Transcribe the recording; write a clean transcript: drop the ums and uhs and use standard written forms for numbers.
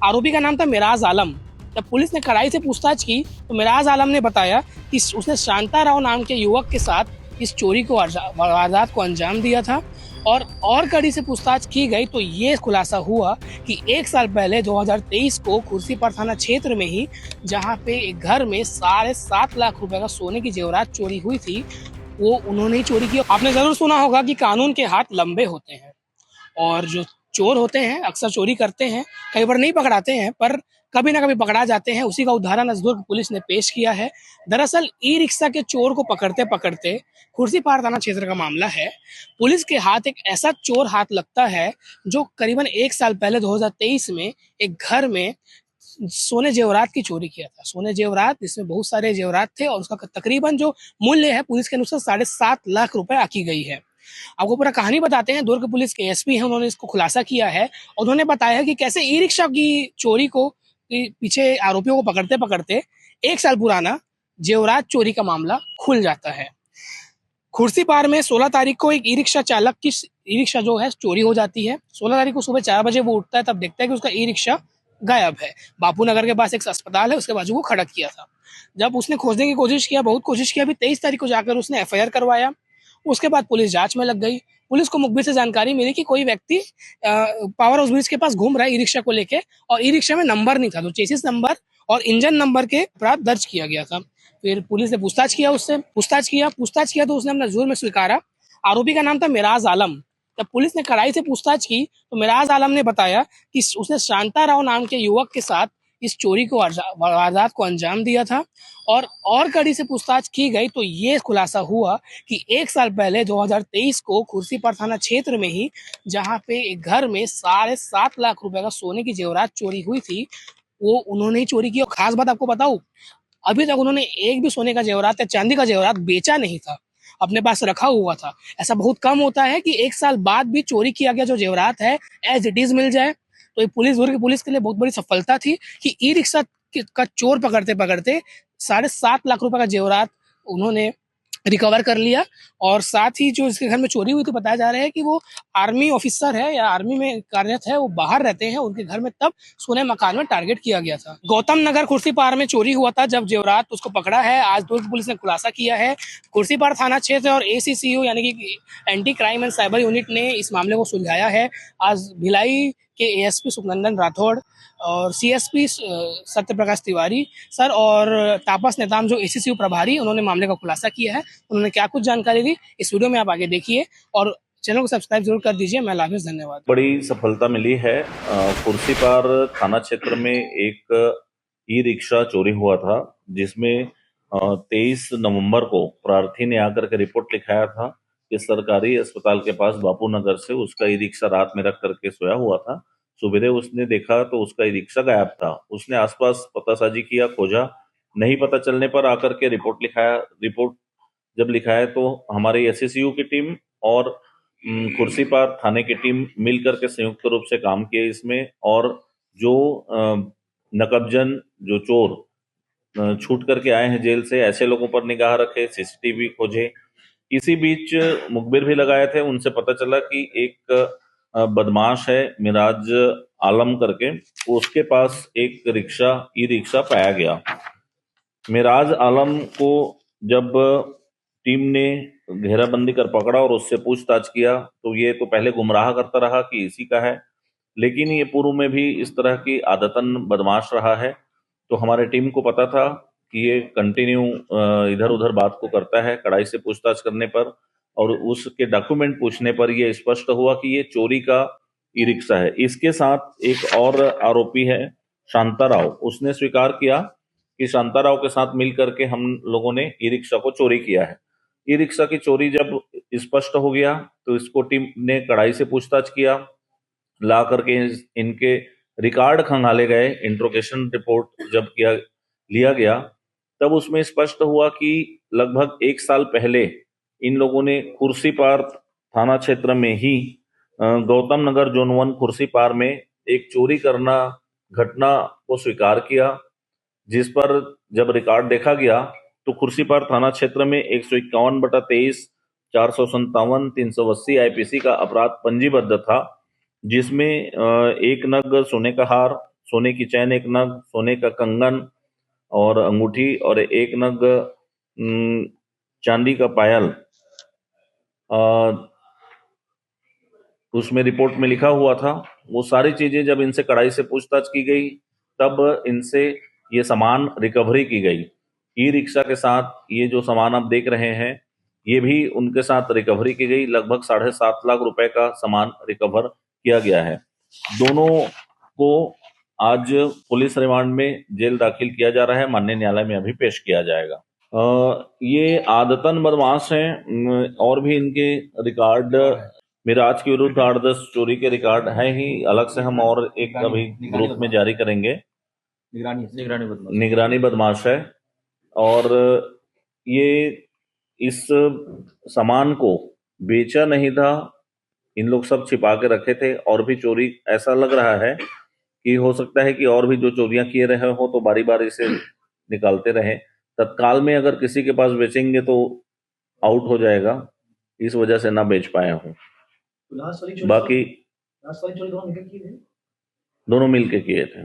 आरोपी का नाम था मिराज आलम। जब पुलिस ने कड़ाई से पूछताछ की तो मिराज आलम ने बताया कि उसने शांता राव नाम के युवक के साथ इस चोरी को वारदात को अंजाम दिया था। और कड़ी से पूछताछ की गई तो ये खुलासा हुआ कि 1 साल पहले 2023 को खुर्सीपार थाना क्षेत्र में ही जहाँ पे एक घर में 7.5 लाख रुपए का सोने की जेवरात चोरी हुई थी, वो उन्होंने ही चोरी की। आपने जरूर सुना होगा कि कानून के हाथ लंबे होते हैं और जो चोर होते हैं अक्सर चोरी करते हैं, कई बार नहीं पकड़ाते हैं पर कभी ना कभी पकड़ा जाते हैं। उसी का उदाहरण आज दुर्ग पुलिस ने पेश किया है। दरअसल ई रिक्शा के चोर को पकड़ते पकड़ते खुर्सीपार थाना क्षेत्र का मामला है। पुलिस के हाथ एक ऐसा चोर हाथ लगता है जो करीबन 1 साल पहले 2023 में एक घर में सोने जेवरात की चोरी किया था। सोने जेवरात जिसमें बहुत सारे जेवरात थे और उसका तकरीबन जो मूल्य है पुलिस के अनुसार 7.5 लाख रुपए आकी गई है। आपको पूरा कहानी बताते हैं। दुर्ग पुलिस के एसपी हैं, उन्होंने इसको खुलासा किया है और उन्होंने बताया कि कैसे ई रिक्शा की चोरी को पीछे आरोपियों को पकड़ते पकड़ते 1 साल पुराना जेवरात चोरी का मामला खुल जाता है। खुर्सीपार में 16 तारीख को एक ई रिक्शा चालक की ई रिक्शा जो है चोरी हो जाती है। 16 तारीख को सुबह 4 बजे वो उठता है, तब देखता है कि उसका ई रिक्शा गायब है। बापू नगर के पास एक अस्पताल है, उसके बाजू वो खड़ा किया था। जब उसने खोजने की कोशिश किया, बहुत कोशिश किया, अभी 23 तारीख को जाकर उसने एफआईआर करवाया। उसके बाद पुलिस जांच में लग गई। पुलिस को मुखबिर से जानकारी मिली कि कोई व्यक्ति पावर हाउस ब्रिज के पास घूम रहा है ई रिक्शा को लेके और ई रिक्शा में नंबर नहीं था, तो चेसिस नंबर और इंजन नंबर के अपराध दर्ज किया गया था। फिर पुलिस ने पूछताछ किया उससे, पूछताछ किया तो उसने अपना जुर्म स्वीकारा। आरोपी का नाम था मिराज आलम। जब पुलिस ने कड़ाई से पूछताछ की तो मिराज आलम ने बताया कि उसने शांता राव नाम के युवक के साथ इस चोरी को वारदात को अंजाम दिया था। और कड़ी से पूछताछ की गई तो ये खुलासा हुआ कि 1 साल पहले 2023 को खुर्सीपार थाना क्षेत्र में ही जहाँ पे एक घर में 7.5 लाख रुपए का सोने की जेवरात चोरी हुई थी, वो उन्होंने ही चोरी की। और खास बात आपको बताऊं, अभी तक उन्होंने एक भी सोने का जेवरात या चांदी का जेवरात बेचा नहीं था, अपने पास रखा हुआ था। ऐसा बहुत कम होता है कि 1 साल बाद भी चोरी किया गया जो जेवरात है एज इट इज मिल जाए। तो ये दुर्ग की पुलिस के लिए बहुत बड़ी सफलता थी कि ई रिक्शा का चोर पकड़ते पकड़ते 7.5 लाख रुपए का जेवरात उन्होंने रिकवर कर लिया। और साथ ही जो इसके घर में चोरी हुई थी, बताया जा रहा है कि वो आर्मी ऑफिसर है या आर्मी में कार्यरत है, वो बाहर रहते हैं, उनके घर में तब सोने मकान में टारगेट किया गया था। गौतम नगर खुर्सीपार में चोरी हुआ था जब जेवरात उसको पकड़ा है। आज दुर्ग पुलिस ने खुलासा किया है। खुर्सीपार थाना क्षेत्र और एसीसीयू यानी कि anti crime and cyber unit ने इस मामले को सुलझाया है। आज भिलाई के एएसपी सुखनंदन राठौड़ और सीएसपी सत्य प्रकाश तिवारी सर और तापस नेताम जो एसीसीयू प्रभारी, उन्होंने मामले का खुलासा किया है। उन्होंने क्या कुछ जानकारी दी इस वीडियो में आप आगे देखिए और चैनल को सब्सक्राइब जरूर कर दीजिए। मैं लाभिश, धन्यवाद। बड़ी सफलता मिली है। खुर्सीपार थाना क्षेत्र में एक ई रिक्शा चोरी हुआ था जिसमें 23 नवंबर को प्रार्थी ने आकर के रिपोर्ट लिखाया था कि सरकारी अस्पताल के पास बापू नगर से उसका ई रिक्शा रात में रख करके सोया हुआ था। सुबह उसने देखा तो उसका ई रिक्शा गायब था। उसने आसपास पतासाजी किया, खोजा, नहीं पता चलने पर आकर के रिपोर्ट जब लिखाया तो हमारी एसएसयू की टीम और खुर्सीपार थाने की टीम मिलकर के संयुक्त रूप से काम किए इसमें। और जो नकबजन जो चोर छूट करके आए हैं जेल से, ऐसे लोगों पर निगाह रखे, सीसीटीवी खोजे। इसी बीच मुखबिर भी लगाए थे, उनसे पता चला कि एक बदमाश है मिराज आलम करके, उसके पास एक ई रिक्शा पाया गया। मिराज आलम को जब टीम ने घेराबंदी कर पकड़ा और उससे पूछताछ किया तो ये तो पहले गुमराह करता रहा कि इसी का है, लेकिन ये पूर्व में भी इस तरह की आदतन बदमाश रहा है। तो हमारे टीम को पता था कि ये कंटिन्यू इधर उधर बात को करता है। कड़ाई से पूछताछ करने पर और उसके डॉक्यूमेंट पूछने पर यह स्पष्ट हुआ कि ये चोरी का ई रिक्शा है। इसके साथ एक और आरोपी है शांता राव, उसने स्वीकार किया कि शांता राव के साथ मिल करके हम लोगों ने ई रिक्शा को चोरी किया है। ई रिक्शा की चोरी जब स्पष्ट हो गया तो इसको टीम ने कड़ाई से पूछताछ किया, ला करके इनके रिकॉर्ड खंगाले गए। इंट्रोगेशन रिपोर्ट जब लिया गया तब उसमें स्पष्ट हुआ कि लगभग 1 साल पहले इन लोगों ने खुर्सीपार थाना क्षेत्र में ही गौतम नगर जोन 1 खुर्सीपार में एक चोरी करना घटना को स्वीकार किया, जिस पर जब रिकॉर्ड देखा गया तो खुर्सीपार थाना क्षेत्र में 151/23, 457, 380 आईपीसी का अपराध पंजीबद्ध था, जिसमें 1 नग सोने का हार, सोने की चैन एक नग, सोने का कंगन और अंगूठी और एक नग चांदी का पायल उसमें रिपोर्ट में लिखा हुआ था। वो सारी चीजें जब इनसे कड़ाई से पूछताछ की गई तब इनसे ये सामान रिकवरी की गई। ई रिक्शा के साथ ये जो सामान आप देख रहे हैं ये भी उनके साथ रिकवरी की गई। लगभग 7.5 लाख रुपए का सामान रिकवर किया गया है। दोनों को आज पुलिस रिमांड में जेल दाखिल किया जा रहा है, माननीय न्यायालय में अभी पेश किया जाएगा। ये आदतन बदमाश हैं और भी इनके रिकॉर्ड मिराज के विरुद्ध 8-10 चोरी के रिकॉर्ड है ही, अलग से हम और एक अभी ग्रुप में जारी करेंगे। निगरानी बदमाश है और ये इस सामान को बेचा नहीं था, इन लोग सब छिपा के रखे थे। और भी चोरी ऐसा लग रहा है कि हो सकता है कि और भी जो चोरियां किए रहे हो तो बारी बारी से निकालते रहे। तत्काल में अगर किसी के पास बेचेंगे तो आउट हो जाएगा, इस वजह से ना बेच पाया हूँ। बाकी दोनों मिल के किए थे।